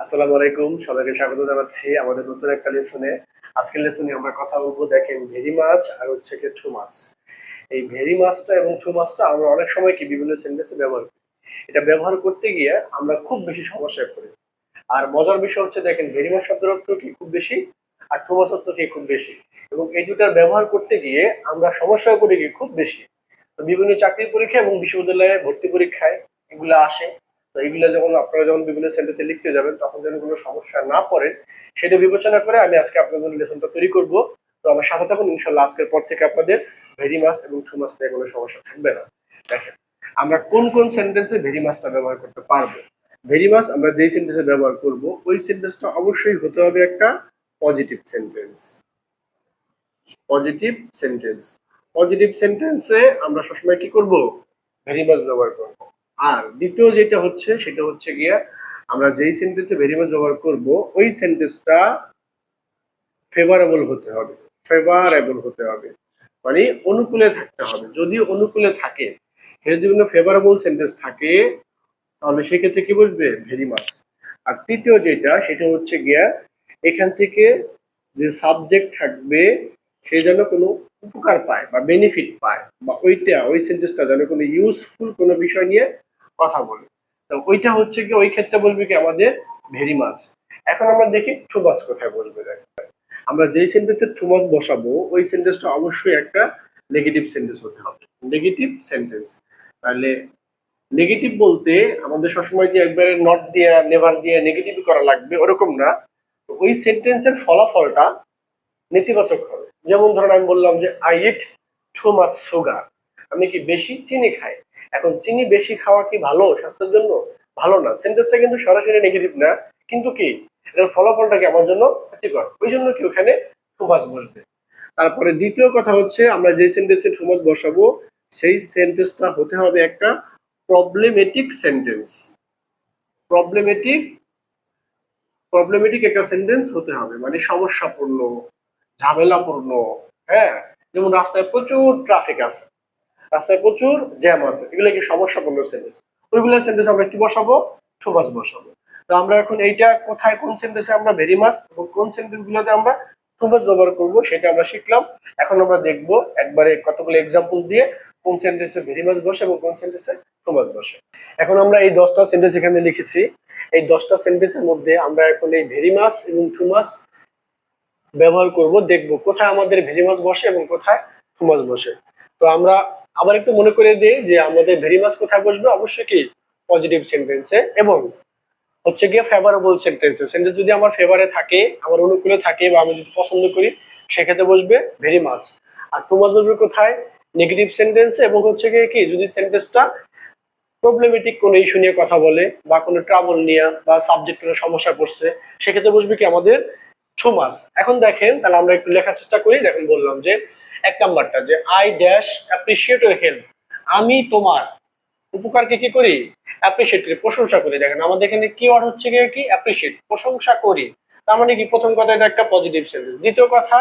আসসালামু আলাইকুম, সবাইকে স্বাগত জানাচ্ছি আমাদের নতুন একটা লেসনে। আজকের লেসনে আমরা কথা বলবো, দেখেন, ভেরি মাছ আর হচ্ছে কি টু মাছ। এই ভেরি মাছটা এবং টু মাছটা আমরা অনেক সময় কি বিভিন্ন সেন্টেন্সে ব্যবহার করি। এটা ব্যবহার করতে গিয়ে আমরা খুব বেশি সমস্যায় পড়ি। আর মজার বিষয় হচ্ছে, দেখেন, ভেরি মাছ শব্দের অর্থ কি খুব বেশি, আর টু মাছ অর্থ কি খুব বেশি, এবং এই দুটার ব্যবহার করতে গিয়ে আমরা সমস্যায় পড়ে গিয়ে খুব বেশি। তো বিভিন্ন চাকরির পরীক্ষা এবং বিশ্ববিদ্যালয়ে ভর্তি পরীক্ষায় এগুলো আসে। তো এগুলো যখন আপনারা যখন বিভিন্ন সেন্টেন্সে লিখতে যাবেন, তখন যেন কোনো সমস্যা না পড়েন, সেটা বিবেচনা করে আমি আজকে আপনাদের জন্য লেসনটা তৈরি করব। তো আমার সাথে থাকুন, ইনশাল্লাহ আজকের পর থেকে আপনাদের ভেরি মাছ এবং টু মাছ নিয়ে কোনো সমস্যা থাকবে না। দেখেন, আমরা কোন কোন সেন্টেন্সে ভেরি মাছটা ব্যবহার করতে পারবো। ভেরি মাছ আমরা যেই সেন্টেন্সে ব্যবহার করব, ওই সেন্টেন্সটা অবশ্যই হতে হবে একটা positive sentence. Positive sentence. Positive সেন্টেন্সে আমরা সবসময় কি করব? ভেরি মাছ ব্যবহার করব। আর দ্বিতীয় যেটা হচ্ছে, সেটা হচ্ছে গিয়া, আমরা যেই সেন্টেন্সে ভেরি মাছ ব্যবহার করব, ওই সেন্টেন্সটা ফেভারেবল হতে হবে। ফেভারেবল হতে হবে মানে অনুকূলে থাকতে হবে। যদি অনুকূলে থাকে, যদি কোনো ফেভারেবল সেন্টেন্স থাকে, তাহলে সেক্ষেত্রে কি বসবে? ভেরি মাছ। আর তৃতীয় যেটা, সেটা হচ্ছে গিয়া, এখান থেকে যে সাবজেক্ট থাকবে, সে যেন কোনো উপকার পায় বা বেনিফিট পায়, বা ওই সেন্টেন্সটা যেন কোনো ইউজফুল কোনো বিষয় নিয়ে কথা বলে। তো ওইটা হচ্ছে কি, ওই ক্ষেত্রে বলবে কি আমাদের ভেরি মাছ। এখন আমরা দেখি টু মাছ কোথায় বলবে। দেখ, আমরা যেই সেন্টেন্সে টু মাছ বসাবো, ওই সেন্টেন্সটা অবশ্যই একটা নেগেটিভ সেন্টেন্স হতে হবে। Negative sentence. তাহলে নেগেটিভ বলতে আমাদের সবসময় যে একবারে নট দিয়ে নেভার দিয়ে নেগেটিভ করা লাগবে ওরকম না। ওই সেন্টেন্সের ফলাফলটা নেতিবাচক হবে। যেমন ধরেন, আমি বললাম যে I eat two much sugar, আমি কি বেশি চিনি খাই। এখন চিনি বেশি খাওয়া কি ভালো স্বাস্থ্যের জন্য? ভালো না। সেন্টেন্সটা কিন্তু সরাসরি নেগেটিভ না, কিন্তু কি এটার ফলাফলটা কি আমার জন্য ক্ষতিকর, ওই জন্য কি ওখানে টু মাচ বসবে। তারপরে দ্বিতীয় কথা হচ্ছে, আমরা যে সেন্টেন্সে টু মাচ বসাবো, সেই সেন্টেন্সটা হতে হবে একটা প্রবলেমেটিক সেন্টেন্স। প্রবলেমেটিক প্রবলেমেটিক একটা সেন্টেন্স হতে হবে, মানে সমস্যাপূর্ণ, ঝামেলাপূর্ণ। হ্যাঁ, যেমন রাস্তায় প্রচুর ট্রাফিক আছে, রাস্তায় প্রচুর জ্যাম আছে, এগুলো কি সমস্যাপূর্ণ সেন্টেন্স। ওইগুলো সেন্টেন্স আমরা কি বসাবো? টু মাচ বসাবো। তো আমরা এখন এইটা কোথায়, কোন সেন্টেন্সে আমরা ভেরি মাচ এবং কোন সেন্টেন্স গুলোতে আমরা টু মাচ ব্যবহার করবো, সেটা আমরা শিখলাম। এখন আমরা দেখবো একবারে কতগুলো এক্সাম্পল দিয়ে কোন সেন্টেন্সে ভেরি মাচ বসে এবং কোন সেন্টেন্সে টু মাচ বসে। এখন আমরা এই 10টা সেন্টেন্স এখানে লিখেছি। এই 10টা সেন্টেন্সের মধ্যে আমরা এখন এই ভেরি মাচ এবং টু মাচ ব্যবহার করব, দেখব কোথায় আমাদের ভেরি মাছ বসে এবং কোথায় টু মাছ বসে। তো আমরা আবার একটু মনে করে দিই যে আমাদের ভেরি মাছ কোথায় বসবে, অবশ্যই কি পজিটিভ সেন্টেন্সে, এবং হচ্ছে গিয়ে ফেভারেবল সেন্টেন্সে। সেন্টেন্স যদি আমার ফেভারে থাকে, আমার অনুকূলে থাকে, বা আমি যদি পছন্দ করি, সেক্ষেত্রে বসবে ভেরি মাছ। আর টু মাছ বসবে কোথায়? নেগেটিভ সেন্টেন্সে, এবং হচ্ছে গিয়ে কি যদি সেন্টেন্সটা প্রবলেমেটিক কোনো ইস্যু নিয়ে কথা বলে, বা কোনো ট্রাবল নিয়ে, বা সাবজেক্টের সমস্যা পড়ছে, সেক্ষেত্রে বসবে কি আমাদের টু মাচ। এখন দেখেন, তাহলে আমরা একটু লেখার চেষ্টা করি। দেখেন, বললাম যে এক নাম্বারটা, যে I dash appreciate your help, আমি তোমার উপকারকে কি করি? অ্যাপ্রিসিয়েট করি, প্রশংসা করি। দেখেন, আমাদের এখানে কি ওয়ার্ড হচ্ছে গিয়ে কি? অ্যাপ্রিসিয়েট, প্রশংসা করি। তার মানে কি, প্রথম কথা এটা একটা পজিটিভ সেন্টেন্স। দ্বিতীয় কথা,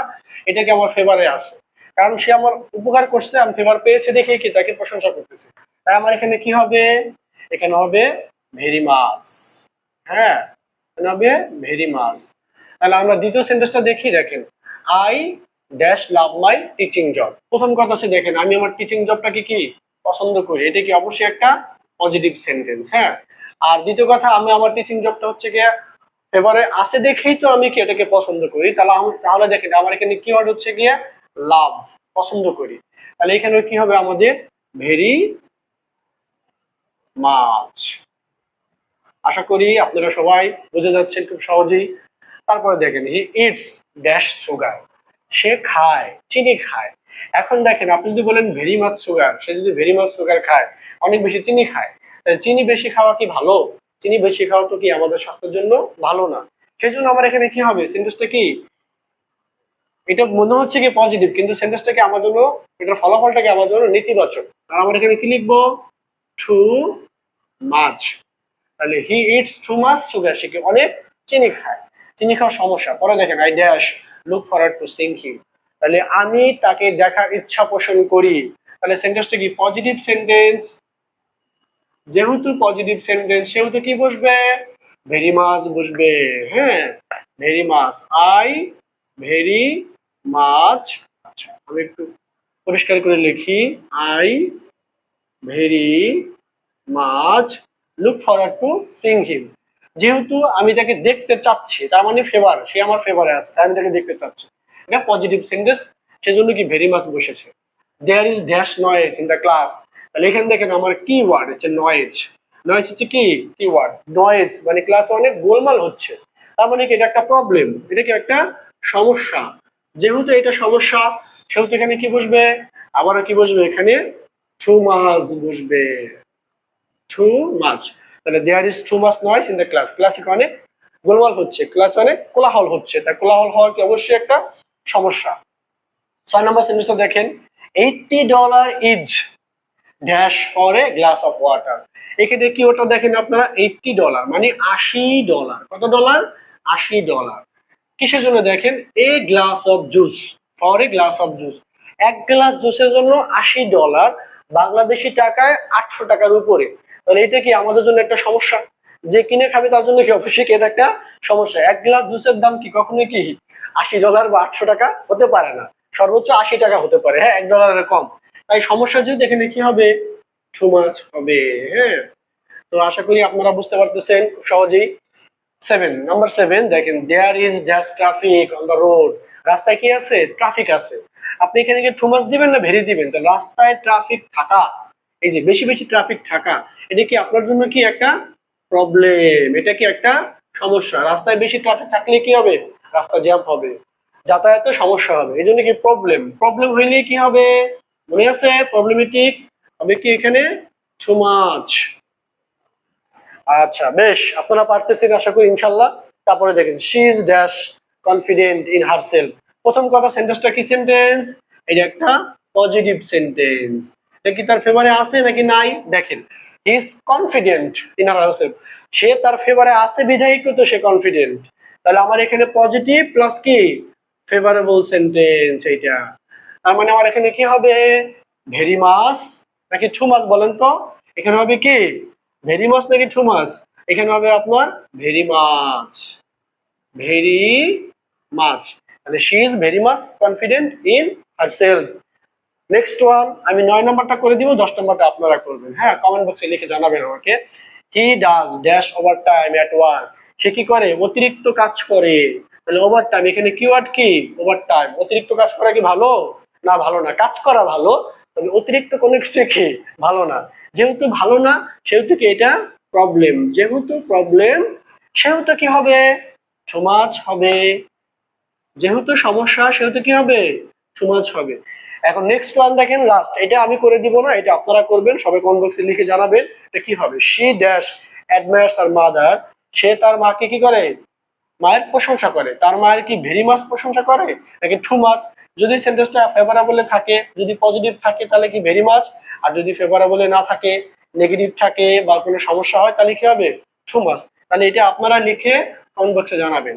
এটা কি আমার ফেভারে আছে, কারণ সে আমার উপকার করছে, আমি ফেভার পেয়েছে দেখেই কি তাকে প্রশংসা করতেছি। তাই আমার এখানে কি হবে? এখানে হবে ভেরি মাচ। হ্যাঁ, এখানে হবে ভেরি মাচ। তাহলে আমরা দ্বিতীয় সেন্টেন্সটা দেখি। দেখেন, I dash love my teaching job. প্রথম কথা হচ্ছে, দেখেন, আমি আমার টিচিং জবটাকে কি পছন্দ করি, এটা কি অবশ্যই একটা পজিটিভ সেন্টেন্স। হ্যাঁ, আর দ্বিতীয় কথা, আমি আমার টিচিং জবটা হচ্ছে গিয়ে ফেভারে আছে দেখেই তো আমি কি এটাকে পছন্দ করি। তাহলে দেখেন, আমার এখানে কি ওয়ার্ড হচ্ছে গিয়ে লাভ, পছন্দ করি। তাহলে এখানে কি হবে আমাদের? Very much. আশা করি আপনারা সবাই বুঝে যাচ্ছেন খুব সহজেই। তারপরে দেখেন, হি ইটস ড্যাশ সুগার, সে খায়, চিনি খায়। এখন দেখেন, আপনি যদি বলেন ভেরি মাচ সুগার, সে যদি ভেরি মাচ সুগার খায়, অনেক বেশি চিনি খায়, তাহলে চিনি বেশি খাওয়া কি ভালো? চিনি বেশি খাওয়া তো কি আমাদের স্বাস্থ্যের জন্য ভালো না। সেই জন্য আমার এখানে কি হবে? সেন্টেন্সটা কি, এটা মনে হচ্ছে কি পজিটিভ, কিন্তু সেন্টেন্সটা কি আমার জন্য, এটার ফলাফলটা কি আমার জন্য নেতিবাচক। আর আমার এখানে কি লিখবো? Too much. তাহলে he it's too much sugar, সে কি অনেক চিনি খায়, চিনি খাওয়ার সমস্যা। পরে দেখেন, I dash look forward to sing him, তাহলে আমি তাকে দেখার ইচ্ছা পোষণ করি। তাহলে সেন্টেন্সটা কি পজিটিভ সেন্টেন্স, যেহেতু পজিটিভ সেন্টেন্স সেহেতু কি বসবে? ভেরি মাছ বসবে। হ্যাঁ, very much, I very much. আচ্ছা, আমি একটু পরিষ্কার করে লিখি, I very much look forward to sing him. যেহেতু আমি তাকে দেখতে চাচ্ছি, তার মানে ফেভার, সে আমার ফেভারে আছে, তাই আমি তাকে দেখতে চাচ্ছি। এটা পজিটিভ সেন্টেন্স, সেজন্য কি ভেরি মাছ বসেছে। There is dash noise in the class. তাহলে এখানে দেখেন আমার কি ওয়ার্ড হচ্ছে নয়েজ। নয়েজ হচ্ছে কি কি ওয়ার্ড, নয়েজ মানে ক্লাসে অনেক গোলমাল হচ্ছে। তার মানে কি এটা একটা প্রবলেম, এটা কি একটা সমস্যা। যেহেতু এটা সমস্যা, সেহেতু এখানে কি বসবে, আবারও কি বসবে, এখানে টু মাছ বসবে। টু মাছ, তাহলে there is too much noise in the class. ক্লাসে অনেক গোলমাল হচ্ছে, ক্লাসে অনেক কোলাহল হচ্ছে। তাই কোলাহল হওয়ার কি অবশ্যই একটা সমস্যা। 6 নম্বর সেন্টেন্সটা দেখেন, $80 is dash for a glass of water. এখানে কি ওটা দেখেন আপনারা, $80 মানে $80। কত ডলার? $80। কিসের জন্য দেখেন, a glass of juice, for a glass of juice, এক গ্লাস জুসের জন্য $80, বাংলাদেশি টাকায় 800 টাকার উপরে। তাহলে এটা কি আমাদের জন্য একটা সমস্যা, যে কিনে খাবে তার জন্য কি অবশ্যই এটা একটা সমস্যা। এক গ্লাস জুসের দাম কি কখনো কি $80 বা 800 টাকা হতে পারে না, সর্বোচ্চ 80 টাকা হতে পারে, হ্যাঁ, $1 কম। তাই সমস্যা যেহেতু এখানে কি হবে, টু মাছ হবে। হ্যাঁ, তো আশা করি আপনারা বুঝতে পারতেছেন খুব সহজেই। 7 দেখেন, there is dash traffic on the road. রাস্তায় কি আছে, ট্রাফিক আছে। আপনি এখানে কি টু মাছ দিবেন না ভেরি দিবেন? তো রাস্তায় ট্রাফিক থাকা, এই যে বেশি বেশি ট্রাফিক থাকা, এটা কি আপনার জন্য কি একটা প্রবলেম, এটা কি একটা সমস্যা। রাস্তায় বেশি ট্রাফিক থাকলে কি হবে, রাস্তা জ্যাম হবে, যাতায়াতে সমস্যা হবে, এই জন্য কি প্রবলেম। প্রবলেম হইলে কি হবে, মনে আছে, প্রবলেমেটিক হবে কি এখানে, টু মাছ। আচ্ছা, বেশ, আপনারা পারতেছেন আশা করি ইনশাল্লাহ। তারপরে দেখেন, she is dash confident in herself. প্রথম কথা, সেন্টেন্সটা কি সেন্টেন্স, এটা একটা পজিটিভ সেন্টেন্স। এটা কি তার ফেভারে আছে নাকি নাই, দেখেন, he is confident in herself, সে তার ফেভারে আছে বিধায়ী তো সে কনফিডেন্ট। তাহলে আমার এখানে পজিটিভ প্লাস কি ফেভারেবল সেন্টেন্স এইটা। তার মানে আমার এখানে কি হবে, ভেরি মাছ নাকি টু মাছ বলেন তো? এখানে হবে কি ভেরি মাছ নাকি টু মাছ? এখানে হবে আপনার ভেরি মাছ, ভেরি মাছ। তাহলে she is very much confident in herself. Next one, আমি 9 নম্বরটা করে দিব, 10 নম্বরটা আপনারা করবেন। হ্যাঁ, কমেন্ট বক্সে লিখে জানাবেন আমাকে। He does dash overtime at work. সে কি করে, অতিরিক্ত কাজ করে। তাহলে ওভার টাইম, এখানে কিওয়ার্ড কি ওভার টাইম। অতিরিক্ত কাজ করা কি ভালো না, ভালো না। কাজ করা ভালো, তবে অতিরিক্ত কোনো কিছু কি ভালো না। যেহেতু ভালো না, সেহেতু কি এটা প্রবলেম। যেহেতু প্রবলেম, সেহেতু কি হবে, টু মাচ হবে। যেহেতু সমস্যা, সেহেতু কি হবে, টু মাচ হবে। এখন নেক্সট ওয়ান দেখেন, লাস্ট, এটা আমি করে দিব না, এটা আপনারা করবেন। সবাই কমেন্ট বক্সে লিখে জানাবেন এটা কি হবে। She dash admires her mother. সে তার মাকে কি করে, মায়ের প্রশংসা করে। তার মায়ের কি ভেরি মাছ প্রশংসা করে নাকি টু মাছ? যদি সেন্টেন্সটা ফেভারেবলে থাকে, যদি পজিটিভ থাকে, তাহলে কি ভেরি মাছ। আর যদি ফেভারেবলে না থাকে, নেগেটিভ থাকে বা কোনো সমস্যা হয়, তাহলে কি হবে, টু মাছ। তাহলে এটা আপনারা লিখে কমেন্ট বক্সে জানাবেন।